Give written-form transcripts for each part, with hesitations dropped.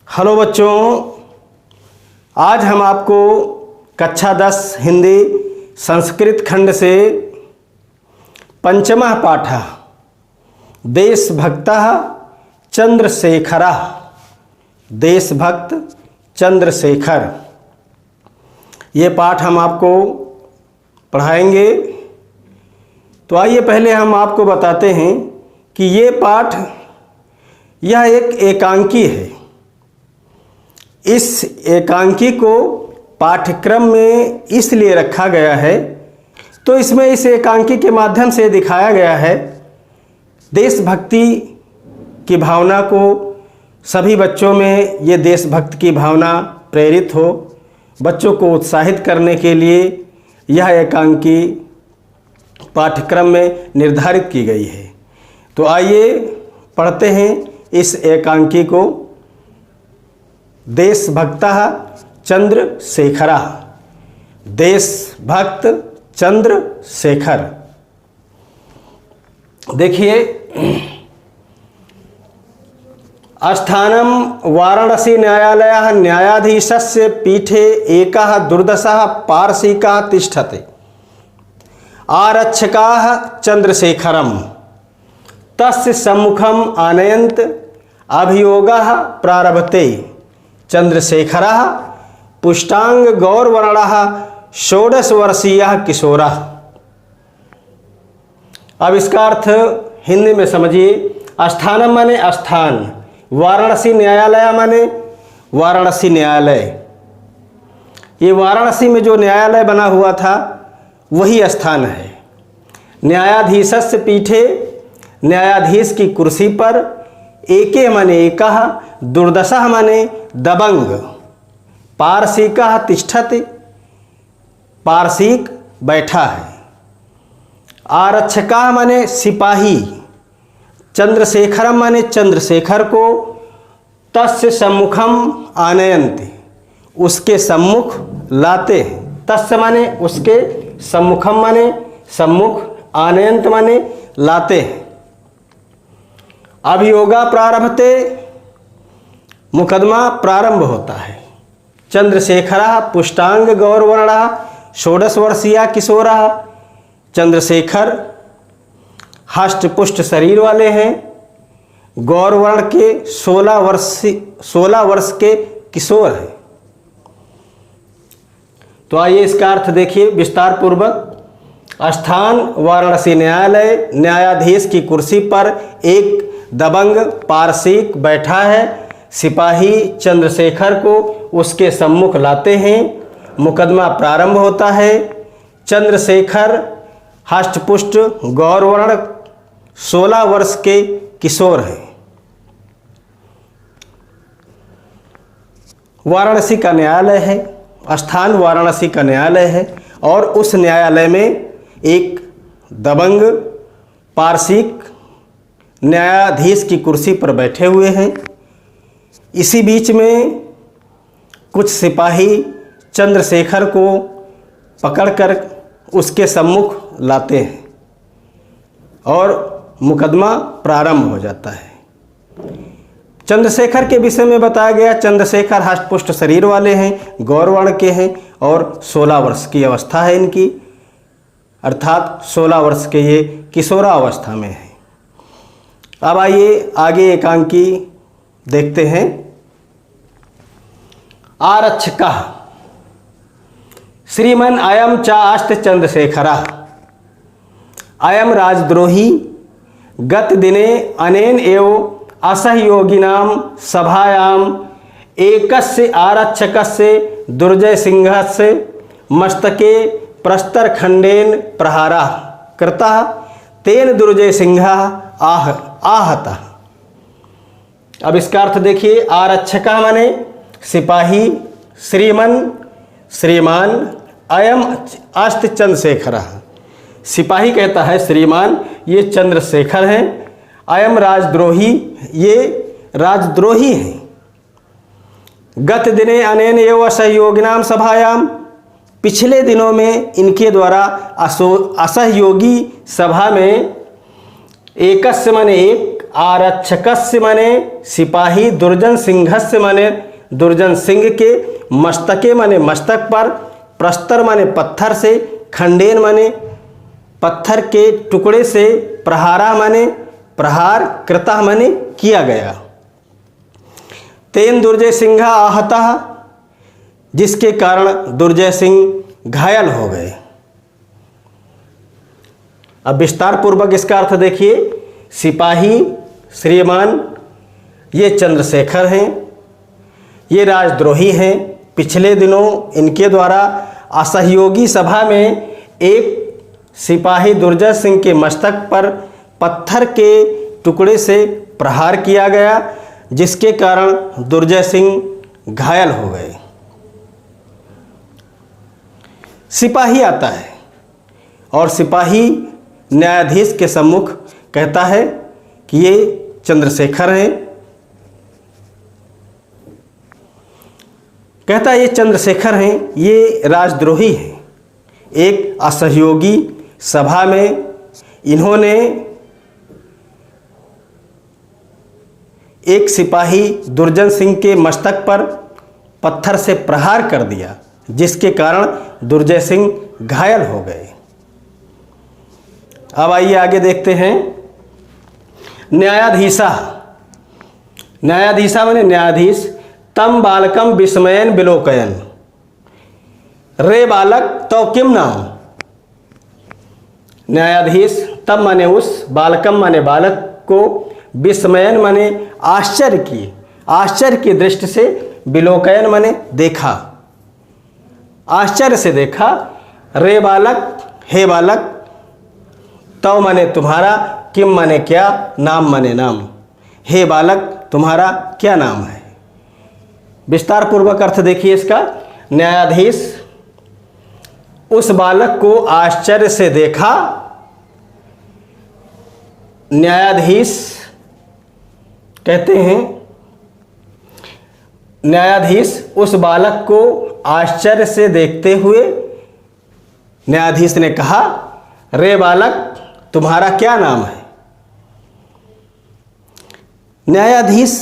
Hello बच्चों, आज हम आपको कक्षा 10 हिंदी संस्कृत खंड से पंचमः पाठः देशभक्तः चंद्रशेखरः देशभक्त चंद्रशेखर ये पाठ हम आपको पढ़ाएंगे। तो आइए पहले हम आपको बताते हैं कि ये पाठ यह एक एकांकी है। इस एकांकी को पाठ्यक्रम में इसलिए रखा गया है, तो इसमें इस एकांकी के माध्यम से दिखाया गया है देशभक्ति की भावना को, सभी बच्चों में ये देशभक्ति की भावना प्रेरित हो, बच्चों को उत्साहित करने के लिए यह एकांकी पाठ्यक्रम में निर्धारित की गई है। तो आइए पढ़ते हैं इस एकांकी को। देशभक्तः चंद्रशेखरः देशभक्त चंद्रशेखर। देखिए, स्थानम वाराणसी न्यायालयः न्यायाधीशस्य पीठे एकः दुर्दशः पारसिकः तिष्ठते। आरक्षकाः चंद्रशेखरं तस्य सम्मुखम् आनयन्त अभियोगः प्रारभते। चंद्रशेखरः पुष्टांग गौरवर्णः 16 वर्षीयः किशोरः। अब इसका अर्थ हिंदी में समझिए। स्थानम माने स्थान, वाराणसी न्यायालय माने वाराणसी न्यायालय। ये वाराणसी में जो न्यायालय बना हुआ था वही स्थान है। न्यायाधीशस्य पीठे न्यायाधीश की कुर्सी पर, एके माने एकः, दुर्दशः माने दबंग, पारसिकः तिष्ठति पारसिक बैठा है, आरक्षकः माने सिपाही, चंद्रशेखरम माने चंद्रशेखर को, तस्य सम्मुखम आनयन्ति उसके सम्मुख लाते हैं। तस्य माने उसके, सम्मुखम माने सम्मुख, आनयंत माने लाते हैं। अभियोगा प्रारभते मुकदमा प्रारंभ होता है। चंद्रशेखरः पुष्टांग गौरवर्णः 16 वर्षीय किशोरः। चंद्रशेखर हष्टपुष्ट शरीर वाले हैं, गौरवर्ण के 16 वर्ष के किशोर हैं। तो आइए इसका अर्थ देखिए विस्तार पूर्वक। स्थान वाराणसी न्यायालय, न्यायाधीश की कुर्सी पर एक दबंग पारसिक बैठा है, सिपाही चंद्रशेखर को उसके सम्मुख लाते हैं, मुकदमा प्रारंभ होता है। चंद्रशेखर हष्टपुष्ट गौरवर्ण 16 वर्ष के किशोर हैं। वाराणसी का न्यायालय है, स्थान वाराणसी का न्यायालय है, और उस न्यायालय में एक दबंग पारसिक न्यायाधीश की कुर्सी पर बैठे हुए हैं। इसी बीच में कुछ सिपाही चंद्रशेखर को पकड़कर उसके सम्मुख लाते हैं और मुकदमा प्रारंभ हो जाता है। चंद्रशेखर के विषय में बताया गया, चंद्रशेखर हष्टपुष्ट शरीर वाले हैं, गौरवर्ण के हैं और 16 वर्ष की अवस्था है इनकी, अर्थात 16 वर्ष के ये किशोरावस्था में है। अब आइए आगे एकांकी देखते हैं। आरक्षकः श्रीमन अयम चास्त चंद्रशेखरः अयम राजद्रोही गत दिने अनेन एव असहयोगिनां सभायां एकस्य आरक्षकस्य दुर्जय सिंहस्य मस्तके प्रस्तरखंडेन प्रहारः कृतः तेन दुर्जय सिंहः आहतः। अब इसका अर्थ देखिए। आरक्षकः माने सिपाही, श्रीमान, अयम अस्त चंद्रशेखरः सिपाही कहता है श्रीमान, ये चंद्रशेखर हैं। अयम राजद्रोही, ये राजद्रोही हैं। गत दिने अनेन एव असहयोगिनां सभायां, पिछले दिनों में इनके द्वारा असहयोगी सभा में, एकस्य माने एक, आरक्षकस्य माने सिपाही, दुर्जन सिंहस्य माने दुर्जन सिंह के, मस्तके माने मस्तक पर, प्रस्तर माने पत्थर से, खंडेन माने पत्थर के टुकड़े से, प्रहारा माने प्रहार, कृतः माने किया गया। तेन दुर्जय सिंह आहतः, जिसके कारण दुर्जय सिंह घायल हो गए। अब विस्तार पूर्वक इसका अर्थ देखिए। सिपाही श्रीमान ये चंद्रशेखर हैं, ये राजद्रोही हैं। पिछले दिनों इनके द्वारा असहयोगी सभा में एक सिपाही दुर्जय सिंह के मस्तक पर पत्थर के टुकड़े से प्रहार किया गया, जिसके कारण दुर्जय सिंह घायल हो गए। सिपाही आता है और सिपाही न्यायाधीश के सम्मुख कहता है कि ये चंद्रशेखर हैं। कहता है ये चंद्रशेखर हैं, ये राजद्रोही हैं। एक असहयोगी सभा में इन्होंने एक सिपाही दुर्जन सिंह के मस्तक पर पत्थर से प्रहार कर दिया, जिसके कारण दुर्जय सिंह घायल हो गए। अब आइए आगे देखते हैं। न्यायाधीशा, न्यायाधीशा माने न्यायाधीश। तम बालकम विस्मयन विलोकयन, रे बालक तो किम नाम। न्यायाधीश तब माने उस, बालकम माने बालक को, विस्मयन माने आश्चर्य की दृष्टि से, विलोकयन माने देखा, आश्चर्य से देखा। रे बालक हे बालक, तो माने तुम्हारा, किम माने क्या, नाम माने नाम। हे बालक तुम्हारा क्या नाम है। विस्तार पूर्वक अर्थ देखिए इसका। न्यायाधीश उस बालक को आश्चर्य से देखा। न्यायाधीश कहते हैं, न्यायाधीश उस बालक को आश्चर्य से देखते हुए न्यायाधीश ने कहा, रे बालक तुम्हारा क्या नाम है। न्यायाधीश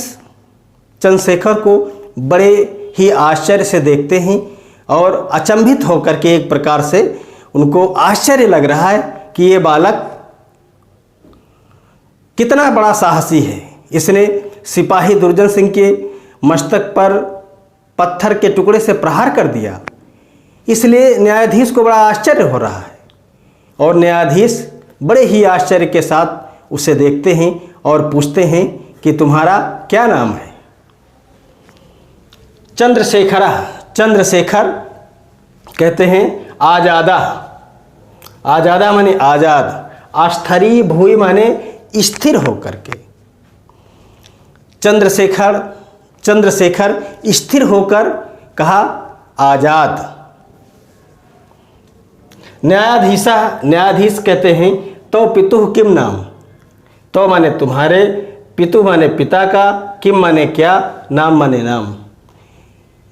चंद्रशेखर को बड़े ही आश्चर्य से देखते हैं और अचंभित होकर के एक प्रकार से उनको आश्चर्य लग रहा है कि ये बालक कितना बड़ा साहसी है। इसने सिपाही दुर्जन सिंह के मस्तक पर पत्थर के टुकड़े से प्रहार कर दिया। इसलिए न्यायाधीश को बड़ा आश्चर्य हो रहा है और न्यायाधीश बड़े ही आश्चर्य के साथ उसे देखते हैं और पूछते हैं कि तुम्हारा क्या नाम है। चंद्रशेखरा, चंद्रशेखर कहते हैं आजादा। आजादा माने आजाद, आस्थरी भूमि माने स्थिर होकर के। चंद्रशेखर, चंद्रशेखर स्थिर होकर कहा आजाद। न्यायाधीशा, न्यायाधीश कहते हैं तो पितुः किम नाम। तो माने तुम्हारे, पितु माने पिता का, किम माने क्या, नाम माने नाम।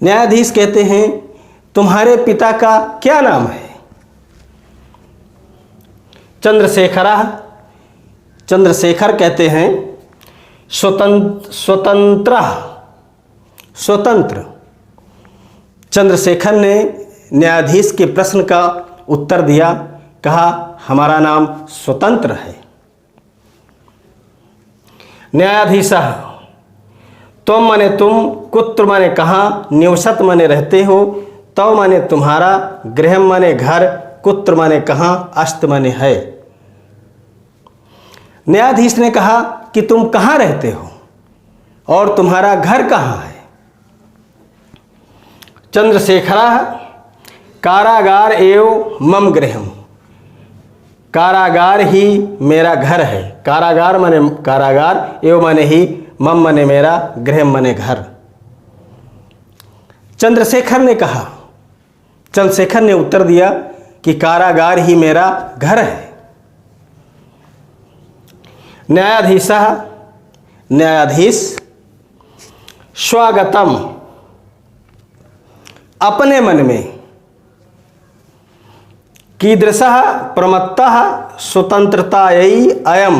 न्यायाधीश कहते हैं तुम्हारे पिता का क्या नाम है। चंद्रशेखरा, चंद्रशेखर कहते हैं स्वतंत्र, स्वतंत्र। चंद्रशेखर ने न्यायाधीश के प्रश्न का उत्तर दिया, कहा हमारा नाम स्वतंत्र है। न्यायाधीशा, तुम माने तुम, कुत्र माने कहाँ, निवसत माने रहते हो, तो माने तुम्हारा, गृह माने घर, कुत्र माने कहाँ, अस्त माने है। न्यायाधीश ने कहा कि तुम कहाँ रहते हो और तुम्हारा घर कहाँ है। चंद्रशेखरा, कारागार एवं मम गृहम। कारागार ही मेरा घर है। कारागार माने कारागार, एवं माने ही, मम माने मेरा, गृह माने घर। चंद्रशेखर ने कहा, चंद्रशेखर ने उत्तर दिया कि कारागार ही मेरा घर है। न्यायाधीशा, न्यायाधीश स्वागतम, अपने मन में, कीदृशः प्रमत्तः स्वतंत्रतायै अयम,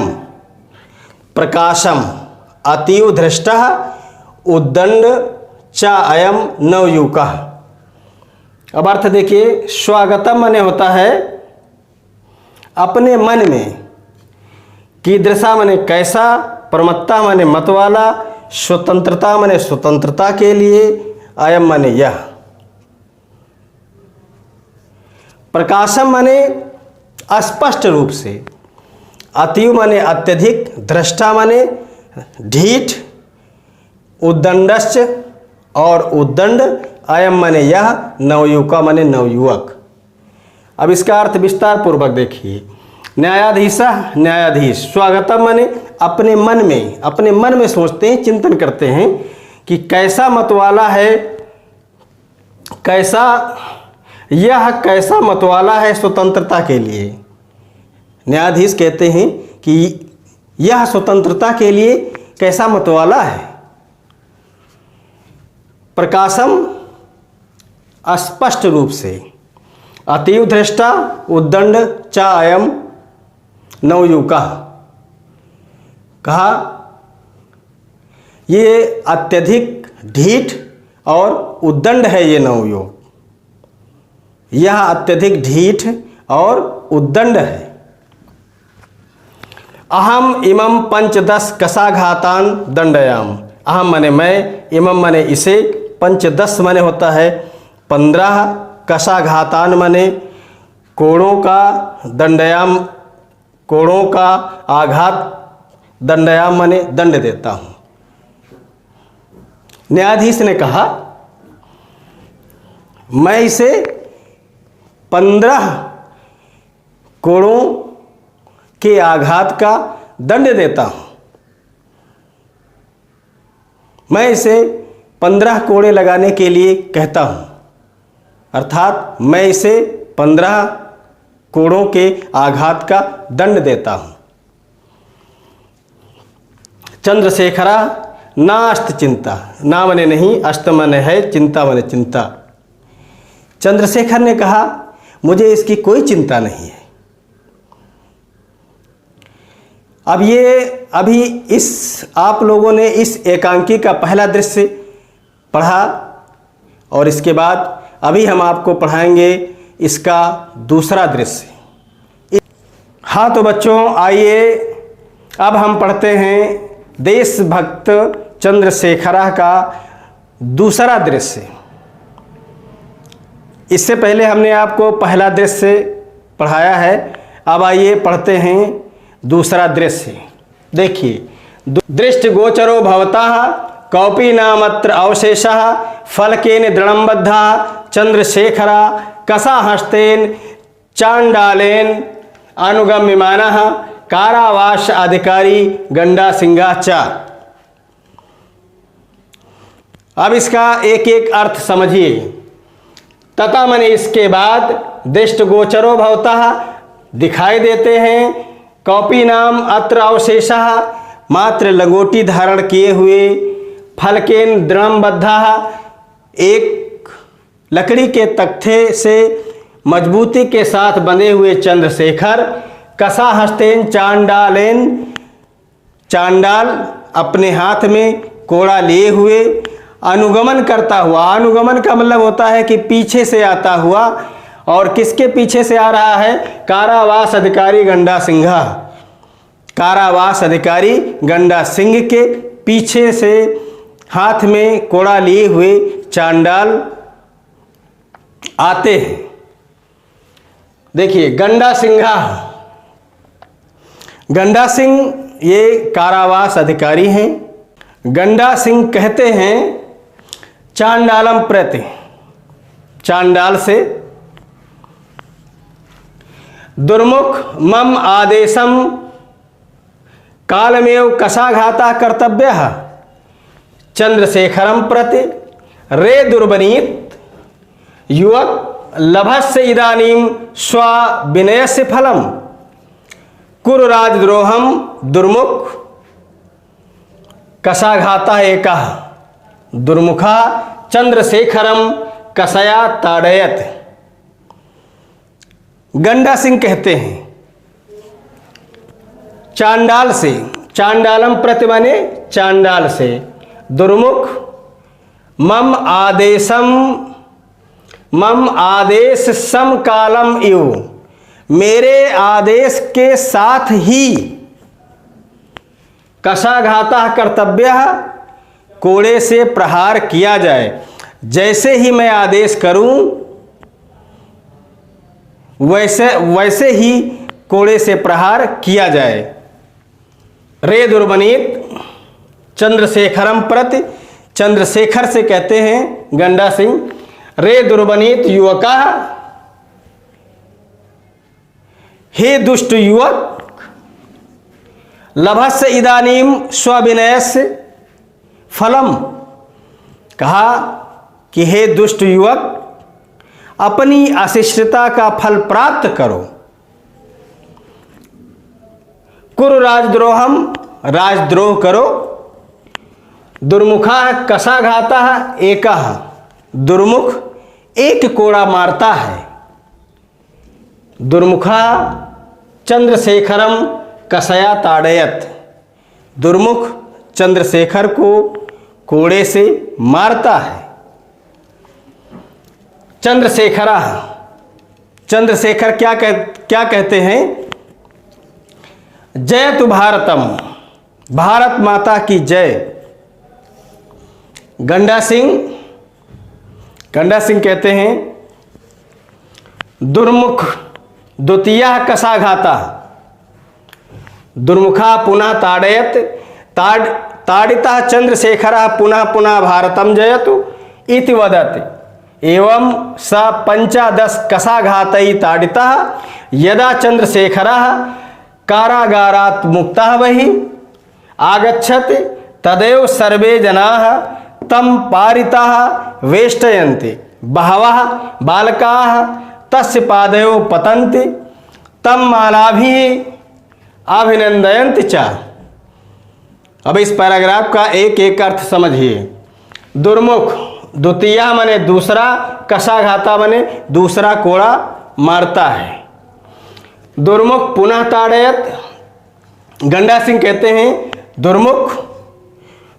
प्रकाशम अतीव धृष्टः उद्दंड च अयम नवयुवकः। अब अर्थ देखिए, स्वागतम माने होता है अपने मन में, कीदृशा माने कैसा, प्रमत्ता माने मत वाला, स्वतंत्रता माने स्वतंत्रता के लिए, अयम माने यह। प्रकाशम माने स्पष्ट रूप से, अतीव माने अत्यधिक, दृष्टा माने ढीठ, उद्दंडश्च और उद्दंड, अयम माने यह, नवयुवका माने नवयुवक। अब इसका अर्थ विस्तार पूर्वक देखिए। न्यायाधीश न्यायाधीश, स्वागतम माने अपने मन में सोचते हैं, चिंतन करते हैं कि कैसा मतवाला है, कैसा मतवाला है स्वतंत्रता के लिए। न्यायाधीश कहते हैं कि यह स्वतंत्रता के लिए कैसा मतवाला है। प्रकाशम स्पष्ट रूप से, अतीव दृष्टा, उद्दंड च अयम नवयुवका। कहा ये अत्यधिक ढीठ और उद्दंड है ये नवयुवक, यह अत्यधिक ढीठ और उद्दंड है। अहम इमं पंचदश कसाघातान दंडयाम। अहम माने मैं, इमं माने इसे, पंचदश माने होता है 15, कसाघातान माने कोड़ों का, दंडयाम कोड़ों का आघात, दंडयाम माने दंड देता हूं। न्यायाधीश ने कहा मैं इसे 15 कोड़ों के आघात का दंड देता हूं। मैं इसे 15 कोड़े लगाने के लिए कहता हूं, अर्थात मैं इसे 15 कोड़ों के आघात का दंड देता हूं। चंद्रशेखरा नास्त चिंता, ना मने नहीं, अस्त मने है, चिंता मने चिंता। चंद्रशेखर ने कहा मुझे इसकी कोई चिंता नहीं है। अब ये अभी इस आप लोगों ने इस एकांकी का पहला दृश्य पढ़ा और इसके बाद अभी हम आपको पढ़ाएंगे इसका दूसरा दृश्य। हाँ तो बच्चों आइए अब हम पढ़ते हैं देशभक्त चंद्रशेखरा का दूसरा दृश्य। इससे पहले हमने आपको पहला दृश्य पढ़ाया है, अब आइए पढ़ते हैं दूसरा दृश्य। देखिए, दृष्टिगोचरो भवतः कौपी नामत्र अवशेषः फलकेन दृढ़ंबद्धः चंद्रशेखरा कसा हस्तेन चांडालेन अनुगम्यमानः कारावास अधिकारी गंडा सिंहा च। अब इसका एक एक अर्थ समझिए। तथा मने इसके बाद, दृष्टिगोचरो भवतः दिखाई देते हैं, कौपी नाम अत्र अवशेषः मात्र लंगोटी धारण किए हुए, फलकेन दृढ़ंबद्धः एक लकड़ी के तख्ते से मजबूती के साथ बंधे हुए चंद्रशेखर, कसा हस्तेन चांडालेन चांडाल अपने हाथ में कोड़ा लिए हुए, अनुगमन करता हुआ। अनुगमन का मतलब होता है कि पीछे से आता हुआ, और किसके पीछे से आ रहा है? कारावास अधिकारी गंडा सिंहा, कारावास अधिकारी गंडा सिंह के पीछे से हाथ में कोड़ा लिए हुए चांडाल आते हैं। देखिए, गंडा सिंहा, गंडा सिंह ये कारावास अधिकारी हैं। गंडा सिंह कहते हैं चांडालम प्रति, चांडाल से, दुर्मुख मम आदेशम कालमेव कसाघाता कर्तव्यः चंद्रशेखरम प्रति रे दुर्बनीत युवक लभस्य इदानीम स्व विनयस्य फलम कुरु राजद्रोहम दुर्मुख कसाघाता एकः दुर्मुखा चंद्रशेखरम कसया ताड़यत। गंडा सिंह कहते हैं चांडाल से, चांडालम प्रति माने चांडाल से। दुर्मुख मम आदेश समकालम इव, मेरे आदेश के साथ ही कशाघातः कर्तव्यः, कोड़े से प्रहार किया जाए। जैसे ही मैं आदेश करूं वैसे ही कोड़े से प्रहार किया जाए। रे दुर्वनीत चंद्रशेखरम प्रति, चंद्रशेखर से कहते हैं गंडा सिंह। रे दुर्वनीत युवका, हे दुष्ट युवक, लभस्य इदानीम स्वविनयस्य फलम, कहा कि हे दुष्ट युवक, अपनी अशिष्टता का फल प्राप्त करो। कुरु राजद्रोहम, राजद्रोह करो। दुर्मुखा कशाघातः एकः, दुर्मुख एक कोड़ा मारता है। दुर्मुखा चंद्रशेखरम कषया ताड़यत, दुर्मुख चंद्रशेखर को कोड़े से मारता है। चंद्रशेखरा, चंद्रशेखर क्या कहते हैं? जय तु भारतम, भारत माता की जय। गंडा सिंह कहते हैं दुर्मुख द्वितीय कशाघाता, दुर्मुखा पुनः ताड़यत, ताड़िता चंद्रशेखरः पुनः पुनः भारतम जयतु इति वदति। एवं स 15 कशाघातै ताड़ितः, यदा चंद्रशेखरः कारागारात् मुक्तः बहिः आगच्छत् तदेव सर्वे जनाः तं पारितः वेष्टयन्ति। बहवः बालकाः तस्य पादयोः पतन्ति, तं मालाभिः अभिनंदयन्ति च। अब इस पैराग्राफ का एक एक अर्थ समझिए। दुर्मुख द्वितीय माने दूसरा, कशाघाता माने दूसरा कोड़ा मारता है। दुर्मुख पुनः ताड़यत, गंडा सिंह कहते हैं दुर्मुख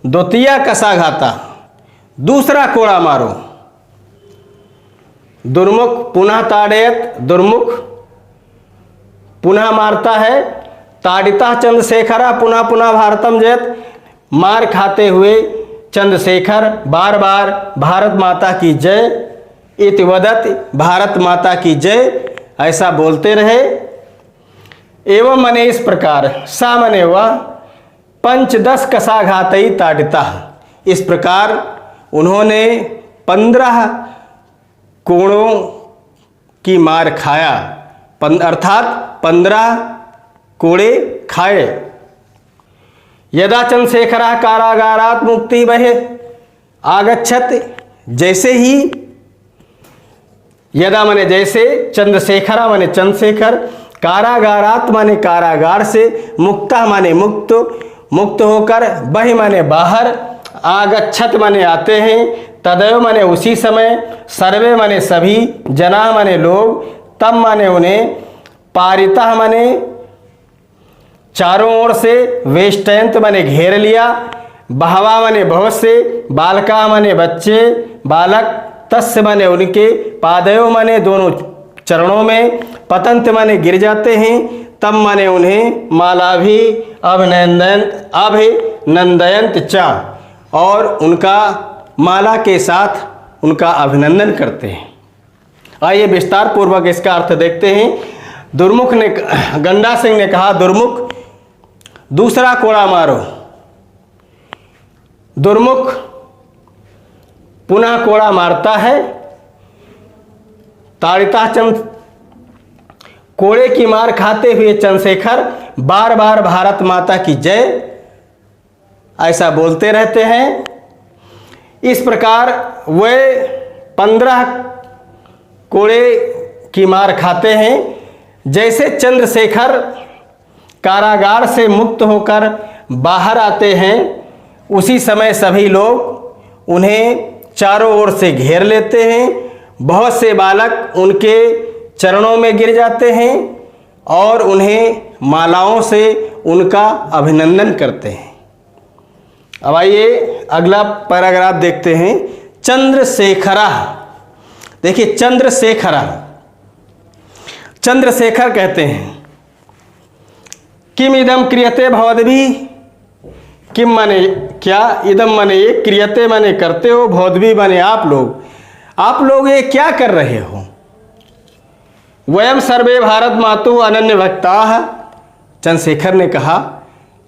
द्वितीय कशाघाता, दूसरा कोड़ा मारो। दुर्मुख पुनः ताड़यत, दुर्मुख पुनः मारता है। ताड़िता चंद्रशेखरा पुनः पुनः भारतम जयत, मार खाते हुए चंद्रशेखर बार बार भारत माता की जय इति वदति, भारत माता की जय ऐसा बोलते रहे। एवं मने इस प्रकार, सा मने वह 15 कशाघातै ताड़िता, इस प्रकार उन्होंने 15 कोड़ों की मार खाया, अर्थात 15 कोड़े खाए। यदा चंद्रशेखरः कारागारात् मुक्ति बहिः आगच्छत्, जैसे ही, यदा माने जैसे, चंद्रशेखरा माने चंद्रशेखर, कारागारात् माने कारागार से, मुक्ता माने मुक्त, मुक्त होकर, बहि माने बाहर, आगच्छत माने आते हैं, तदैव माने उसी समय, सर्वे माने सभी, जना माने लोग, तब माने उन्हें, पारितः माने चारों ओर से, वेष्टयंत माने घेर लिया, बहवा माने बहुत से, बालका माने बच्चे, बालक, तस्य माने उनके, पादयो माने दोनों चरणों में, पतंत माने गिर जाते हैं, तब माने उन्हें मालाभि अभिनंदयंत चा, और उनका माला के साथ उनका अभिनंदन करते हैं। आइए विस्तार पूर्वक इसका अर्थ देखते हैं। दुर्मुख ने, गंडा सिंह ने कहा दुर्मुख दूसरा कोड़ा मारो। दुर्मुख पुनः कोड़ा मारता है। ताड़िता चंद कोड़े की मार खाते हुए चंद्रशेखर बार बार भारत माता की जय ऐसा बोलते रहते हैं। इस प्रकार वे 15 कोड़े की मार खाते हैं। जैसे चंद्रशेखर कारागार से मुक्त होकर बाहर आते हैं, उसी समय सभी लोग उन्हें चारों ओर से घेर लेते हैं। बहुत से बालक उनके चरणों में गिर जाते हैं और उन्हें मालाओं से उनका अभिनंदन करते हैं। अब आइए अगला पैराग्राफ देखते हैं। चंद्रशेखरा, देखिए चंद्रशेखरा, चंद्रशेखर कहते हैं किम इदम क्रियते भवद्भिः, किम माने क्या, इदम माने ये, क्रियते माने करते हो, भवद्भिः माने आप लोग ये क्या कर रहे हो। वयम सर्वे भारत मातु अनन्य भक्ताः, चंद्रशेखर ने कहा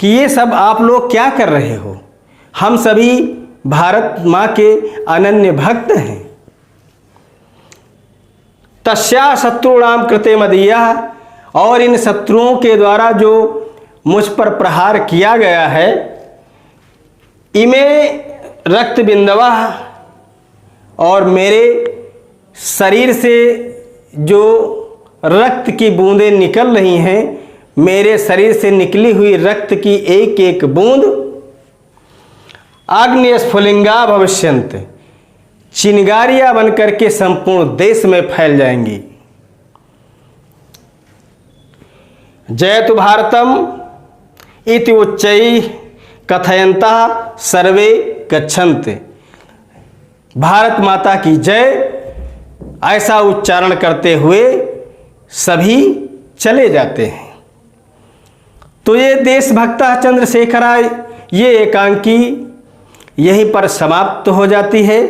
कि ये सब आप लोग क्या कर रहे हो, हम सभी भारत माँ के अनन्य भक्त हैं। तस्या शत्रुणाम कृते मदीयः, और इन शत्रुओं के द्वारा जो मुझ पर प्रहार किया गया है, इमे रक्त बिंदवः, और मेरे शरीर से जो रक्त की बूंदें निकल रही हैं, मेरे शरीर से निकली हुई रक्त की एक एक बूंद अग्नि स्फुलिंगा भविष्यन्त, चिंगारियां बनकर के संपूर्ण देश में फैल जाएंगी। जयतु भारतम इति उच्चैः कथयन्तः सर्वे गच्छन्ति, भारत माता की जय ऐसा उच्चारण करते हुए सभी चले जाते हैं। तो ये देशभक्ता चंद्रशेखरा, ये एकांकी यहीं पर समाप्त हो जाती है।